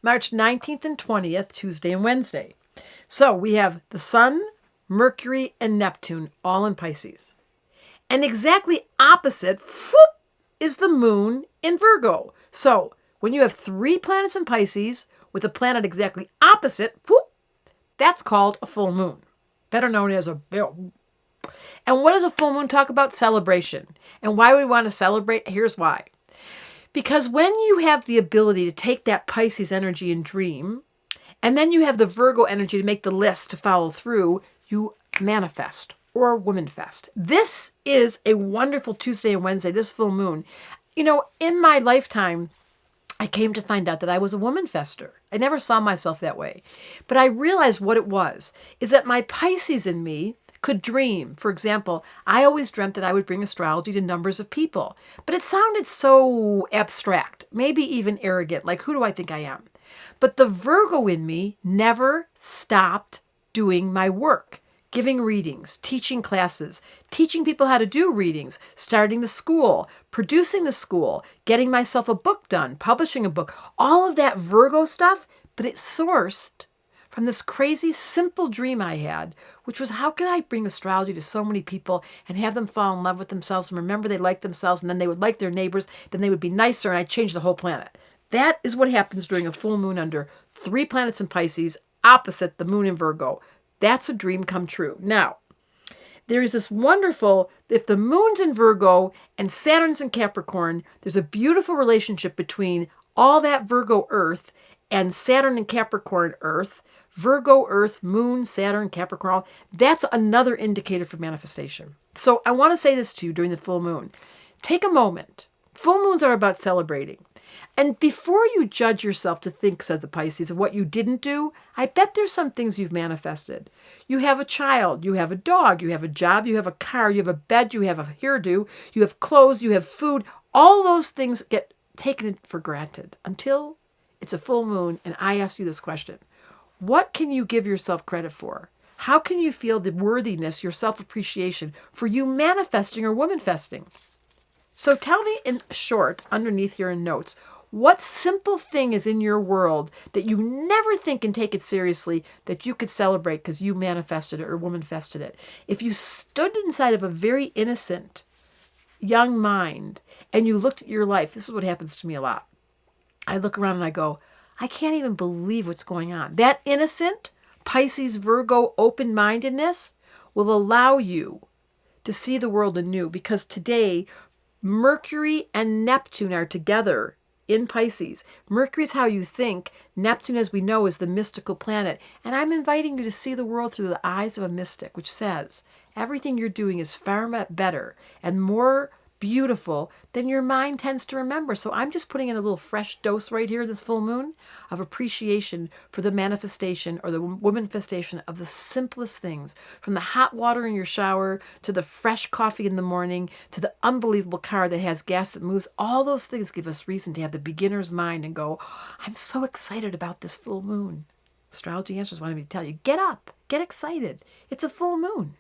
March 19th and 20th, Tuesday and Wednesday. So we have the Sun, Mercury, and Neptune all in Pisces. And exactly opposite is the Moon in Virgo. So when you have 3 planets in Pisces with a planet exactly opposite, that's called a full moon, better known as a bill. And what does a full moon talk about? Celebration. And why we want to celebrate? Here's why. Because when you have the ability to take that Pisces energy and dream, and then you have the Virgo energy to make the list to follow through, you manifest or womanfest. This is a wonderful Tuesday and Wednesday, this full moon. In my lifetime, I came to find out that I was a womanfester. I never saw myself that way. But I realized what it was, is that my Pisces in me could dream. For example, I always dreamt that I would bring astrology to numbers of people. But it sounded so abstract, maybe even arrogant, like who do I think I am? But the Virgo in me never stopped doing my work, giving readings, teaching classes, teaching people how to do readings, starting the school, producing the school, getting myself a book done, publishing a book, all of that Virgo stuff, but it sourced from this crazy, simple dream I had, which was how could I bring astrology to so many people and have them fall in love with themselves and remember they like themselves and then they would like their neighbors, then they would be nicer and I'd change the whole planet. That is what happens during a full moon under 3 planets in Pisces, opposite the moon in Virgo. That's a dream come true. Now, there is this wonderful, if the moon's in Virgo and Saturn's in Capricorn, there's a beautiful relationship between all that Virgo Earth and Saturn and Capricorn Earth. Virgo, Earth, Moon, Saturn, Capricorn, that's another indicator for manifestation. So I want to say this to you during the full moon. Take a moment. Full moons are about celebrating. And before you judge yourself to think, said the Pisces, of what you didn't do, I bet there's some things you've manifested. You have a child, you have a dog, you have a job, you have a car, you have a bed, you have a hairdo, you have clothes, you have food. All those things get taken for granted until it's a full moon and I ask you this question. What can you give yourself credit for? How can you feel the worthiness, your self-appreciation for you manifesting or womanfesting? So tell me in short, underneath here in notes, what simple thing is in your world that you never think and take it seriously that you could celebrate because you manifested it or womanfested it? If you stood inside of a very innocent young mind and you looked at your life, this is what happens to me a lot. I look around and I go, I can't even believe what's going on. That innocent Pisces, Virgo, open-mindedness will allow you to see the world anew because today Mercury and Neptune are together in Pisces. Mercury is how you think. Neptune, as we know, is the mystical planet. And I'm inviting you to see the world through the eyes of a mystic, which says everything you're doing is far better and more beautiful than your mind tends to remember. So I'm just putting in a little fresh dose right here this full moon of appreciation for the manifestation or the womanifestation of the simplest things, from the hot water in your shower to the fresh coffee in the morning to the unbelievable car that has gas that moves. All those things give us reason to have the beginner's mind and go, I'm so excited about this full moon. Astrology Answers wanted me to tell you, get up, get excited. It's a full moon.